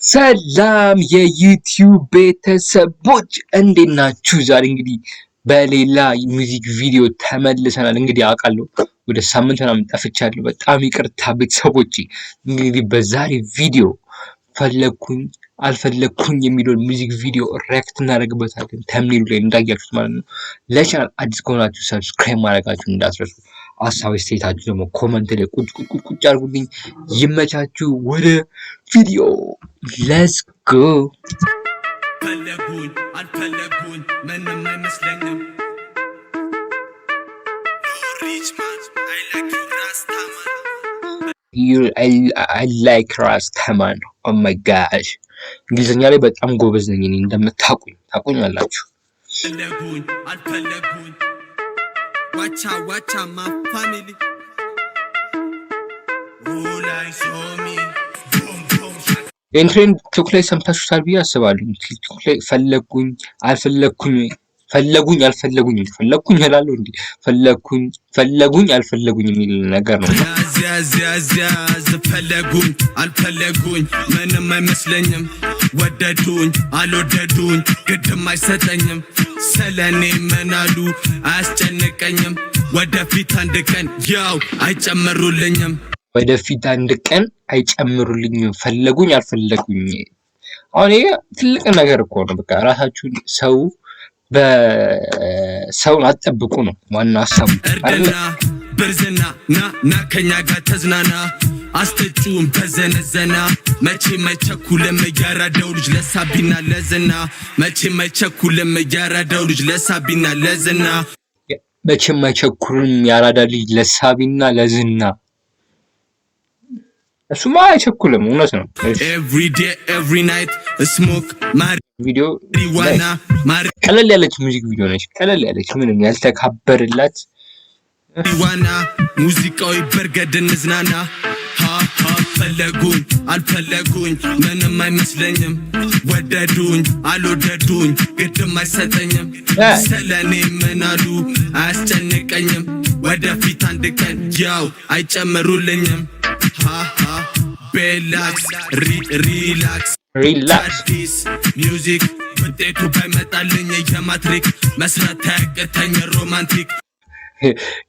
ሰላም የዩቲዩብ ቤተሰቦች እንዴት ናችሁ? ዛሬ እንግዲህ በሌላ ሙዚክ ቪዲዮ ተመልሰናል። እንግዲህ አውቃለሁ ወደ ሳምንት ምናምን ጠፍቻለሁ። በጣም ይቅርታ ቤተሰቦቼ። እንግዲህ በዛሬ ቪዲዮ ፈለግኩኝ አልፈለግኩኝ የሚለውን ሙዚክ ቪዲዮ ሪያክት እናደርግበታለን። ተምኔሉ ላይ እንዳያችሁት ማለት ነው። ለቻናል አዲስ ከሆናችሁ ሰብስክራይብ ማድረጋችሁን እንዳትረሱ። ሀሳብ አስተያየታችሁ ደግሞ ኮመንት ላይ ቁጭ አድርጉልኝ። ይመቻችሁ። ወደ ቪዲዮ ሌትስ ጎ። ፈለጉኝ አልፈለጉኝ ምንም አይመስለኝም። I like Rastaman. Oh my gosh. እንግሊዝኛ ላይ በጣም ጎበዝ ነኝ እኔ ታውቁኛላችሁ። ፈለጉኝ አልፈለጉኝ ዋቻ my family all I saw me ኢንትሬንድ ቲክቶክ ላይ ሰምታችሁታል ብዬ አስባለሁ። ቲክቶክ ላይ ፈለጉኝ አልፈለጉኝ ፈለጉኝ እላለሁ እንዴ ፈለጉኝ አልፈለጉኝ የሚል ነገር ነው። ፈለጉኝ አልፈለጉኝ ምንም አይመስለኝም። ወደዱኝ አልወደዱኝ ግድም አይሰጠኝም። ስለኔ ምናሉ አያስጨንቀኝም። ወደፊት አንድ ቀን ያው አይጨምሩልኝም። ፈለጉኝ አልፈለጉኝ። አሁን ይሄ ትልቅ ነገር እኮ ነው። በቃ ራሳችሁን በሰውን አትጠብቁ ነው ዋና ሀሳቡ። እርድና ብርዝና ና ከኛ ጋር ተዝናና አስተጩም በዘነዘና መቼም አይቸኩልም ያራዳው ልጅ ለሳቢና ለዝና መቼም አይቸኩልም ያራዳው ልጅ ለሳቢና ለዝና መቼም አይቸኩልም ያራዳ ልጅ ለሳቢና ለዝና። እሱማ አይቸኩልም፣ እውነት ነው። every day every night smoke ቪዲዮ ቀለል ያለች ሙዚክ ቪዲዮ ነች። ቀለል ያለች ምንም ያልተካበረላት ዋና ሙዚቃው ይበርገድ እንዝናና። ፈለጉኝ አልፈለጉኝ ምንም አይመስለኝም። ወደዱኝ አልወደዱኝ ግድም አይሰጠኝም። ስለኔ ምናሉ አያስጨንቀኝም። ወደፊት አንድ ቀን ያው አይጨምሩልኝም። ቤላክስ ሪላክስ ሚውዚክ ውጤቱ ባይመጣልኝ የማትሪክ መስራት ያቅተኝ ሮማንቲክ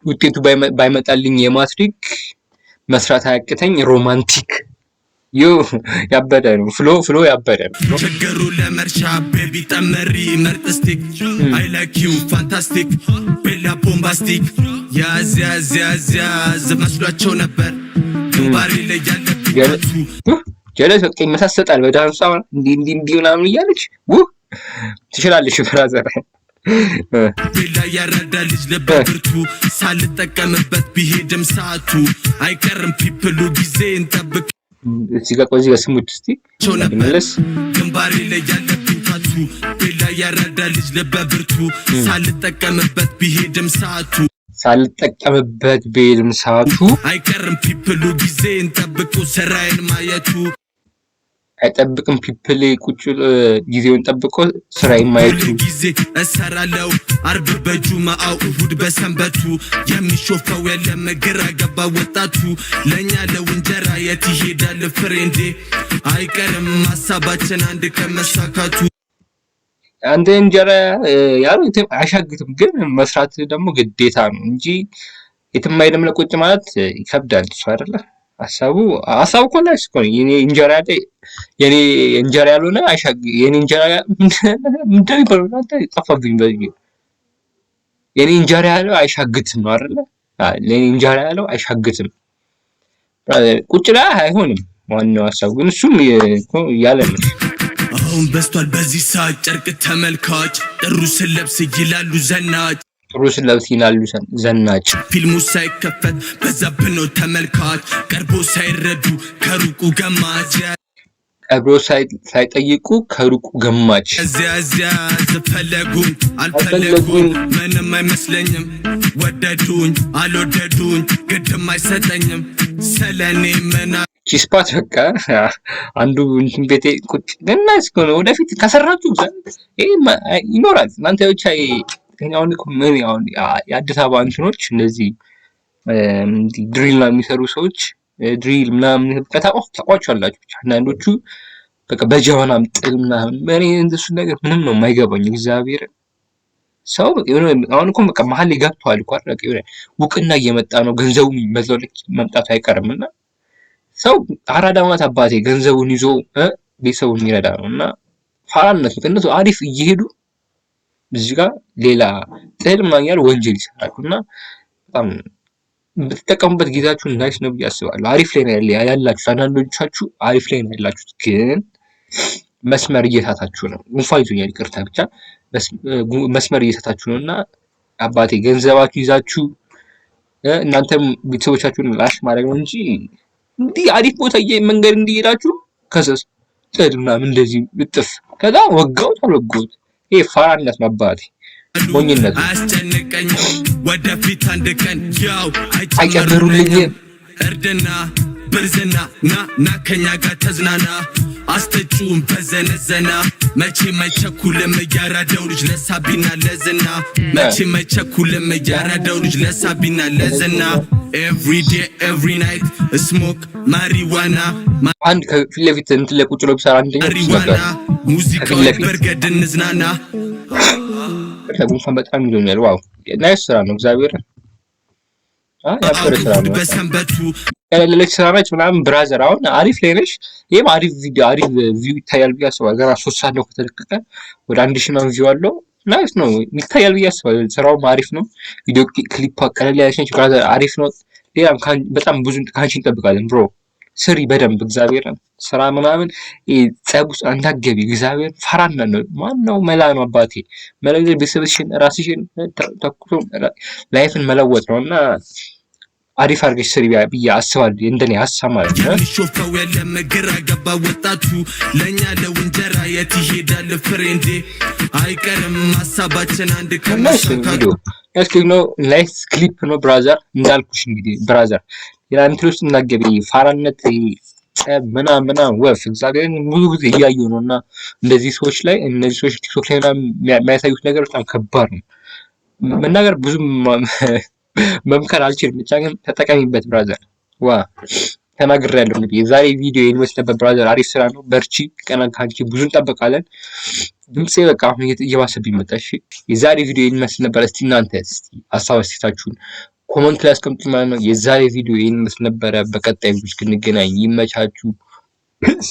ውጤቱ ባይመጣልኝ የማትሪክ መስራት አያቅተኝ ሮማንቲክ። ያበደ ነው። ፍሎ ያበደ ነው። ችግሩ ለመርሻ ቤቢ ጠመሪ መርጥስቲክ አይ ላይክ ዩ ፋንታስቲክ ቤላ ቦምባስቲክ ያዝ መስሏቸው ነበር ግንባሬ ላይ ያለብኝ ጀለስ በቃ ይመሳሰጣል በዳንሷ እንዲህ ምናምን እያለች ትችላለች። ብራዘር ቤላ ያረዳ ልጅ ለበብርቱ ሳልጠቀምበት ቢሄድም ሰዓቱ አይቀርም ፒፕሉ ጊዜ እንጠብቅ። እዚህ ጋር ስሙት እስቲ መለስ ግንባሬ ላይ ያለብኝ ታቱ ቤላ ያረዳ ልጅ ለበብርቱ ሳልጠቀምበት ቢሄድም ሰዓቱ አይቀርም ፒፕሉ ጊዜ እንጠብቁ ስራዬን ማየቱ አይጠብቅም ፒፕል ቁጭ ጊዜውን ጠብቆ ስራዬን ማየቱ ጊዜ እሰራለሁ አርብ በጁማአው እሁድ በሰንበቱ የሚሾፈው የለም ግራ ገባ ወጣቱ ለኛ ለወንጀራ የት ይሄዳል ፍሬንዴ አይቀርም ሀሳባችን አንድ ቀን መሳካቱ። አንተ እንጀራ ያለው አያሻግትም፣ ግን መስራት ደግሞ ግዴታ ነው እንጂ የትም አይደለም። ለቁጭ ማለት ይከብዳል። እሱ አይደለ ሀሳቡ እኮ ላይ እኮ የኔ እንጀራ ያልሆነ የኔ እንጀራ ምንድነው ይባላል? አንተ ጠፋብኝ። በዚህ የኔ እንጀራ ያለው አይሻግትም ነው አይደለ? ለኔ እንጀራ ያለው አይሻግትም። ቁጭ ላይ አይሆንም። ዋናው ሀሳቡ ግን እሱም ያለ ነው። አሁን በስቷል በዚህ ሰዓት ጨርቅ ተመልካች ጥሩ ስለብስ ይላሉ ዘናጭ ፊልሙ ሳይከፈት በዛብነው ተመልካች ቀርቦ ሳይረዱ ከሩቁ ገማች ሳይጠይቁ ከሩቁ ገማች። ፈለጉኝ አልፈለጉኝ ምንም አይመስለኝም። ወደዱኝ አልወደዱኝ ግድም አይሰጠኝም። ስለኔ ምና ቺስፓት በቃ አንዱ ቤቴ ቁጭ እና እስከሆነ ወደፊት ከሰራችሁ ይኖራል። እናንተ ብቻ የአዲስ አበባ እንትኖች እንደዚህ ድሪል የሚሰሩ ሰዎች ድሪል ምናምን ታውቋቸዋላችሁ። ብቻ አንዳንዶቹ በቃ በጀበናም ጥል ምናምን እኔ እንደሱ ነገር ምንም ነው የማይገባኝ እግዚአብሔር ሰው አሁን እኮ በቃ መሀል ላይ ገብቷል እኮ አይደል የሆነ ውቅና እየመጣ ነው ገንዘቡ በዛው ልክ መምጣቱ አይቀርምና ሰው አራዳ ማለት አባቴ ገንዘቡን ይዞ ቤተሰቡን የሚረዳ ነው እና ፋራነት እነሱ አሪፍ እየሄዱ እዚህ ጋር ሌላ ጥል ምናምን ያለ ወንጀል ይሰራሉ እና በጣም ብትጠቀሙበት ጊዜያችሁን ናይስ ነው ብዬ አስባለሁ። አሪፍ ላይ ነው ያላችሁት አንዳንዶቻችሁ አሪፍ ላይ ነው ያላችሁት ግን መስመር እየሳታችሁ ነው። ጉንፋን ይዞኛል ይቅርታ ብቻ መስመር እየሳታችሁ ነው እና አባቴ ገንዘባችሁ ይዛችሁ እናንተም ቤተሰቦቻችሁን ላሽ ማድረግ ነው እንጂ እንዲህ አሪፍ ቦታ መንገድ እንዲሄዳችሁ ከሰስ ጥድ ምናምን እንደዚህ ልጥፍ ከዛ ወጋውት አልወጋውት ይሄ ፋራነት ነው አባቴ ሞኝነት አያስጨንቀኝ ወደፊት አንድ ቀን ያው አይጨምሩልኝም እርድና ብርዝና ና ከኛ ጋር ተዝናና አስተጩን በዘነዘና መቼም አይቸኩልም ያራዳው ልጅ ለሳቢና ለዝና መቼም አይቸኩልም ያራዳው ልጅ ለሳቢና ለዝና every day every night smoke marijuana አንድ ከፊት ለፊት እንትን ላይ ቁጭ ብሎ ቢሰራ አንደኛ ሙዚቃው በርገድ እንዝናና ጉንፋን በጣም ይዞኛል። ዋው ናይስ ስራ ነው እግዚአብሔር ያፈረ ስራ ነው። በሰንበቱ ያለለች ስራ ነች ምናምን ብራዘር አሁን አሪፍ ላይ ነሽ። ይሄም አሪፍ ቪዲዮ አሪፍ ቪው ይታያል ብዬ አስባለሁ። ገና 3 ሰዓት ነው ከተለቀቀ ወደ 1000 ምናምን ቪው አለው። ናይስ ነው ይታያል ብዬ አስባለሁ። ስራውም አሪፍ ነው። ቪዲዮ ክሊፕ ቀለል ያለች ነች ብራዘር አሪፍ ነው። ሌላም በጣም ብዙ ካንቺ እንጠብቃለን ብሮ ስሪ በደንብ እግዚአብሔርን ስራ ምናምን ጸብ ውስጥ እንዳትገቢ እግዚአብሔር ፈራና ነው። ማነው መላ ነው አባቴ መለወጥ ቤተሰብሽን ራስሽን ተኩሶ ላይፍን መለወጥ ነው እና አሪፍ አድርገሽ ስሪ ብዬ አስባለሁ። እንደኔ ሀሳብ ማለት ነው። ሾፈው ያለ መገራ ገባ ወጣቱ ለኛ ለውንጀራ የት ይሄዳል ፍሬንዴ አይቀርም ሀሳባችን አንድ ከመሳካቱ እስኪ ነው ናይስ ክሊፕ ነው ብራዘር እንዳልኩሽ እንግዲህ ብራዘር የራንትሪ ውስጥ እናገቢ ፋራነት ምናምን ወፍ እግዚአብሔር ብዙ ጊዜ እያዩ ነው እና እንደዚህ ሰዎች ላይ እነዚህ ሰዎች ቲክቶክ ላይ የሚያሳዩት ነገር በጣም ከባድ ነው። መናገር ብዙ መምከር አልችልም ብቻ ግን ተጠቀሚበት ብራዘር። ዋ ተናግሬያለሁ። እንግዲህ የዛሬ ቪዲዮ ይመስል ነበር ብራዘር። አሪፍ ስራ ነው። በርቺ። ቀና ካንቺ ብዙ እንጠብቃለን። ድምጼ በቃ አሁን እየባሰብኝ መጣ። እሺ የዛሬ ቪዲዮ ይመስል ነበር። እስቲ እናንተ ሀሳብ አስተያየታችሁን ኮሜንት ላይ አስቀምጡ ማለት ነው። የዛሬ ቪዲዮ ይመስል ነበር። በቀጣይ ቪዲዮ እስክንገናኝ ይመቻችሁ። ፒስ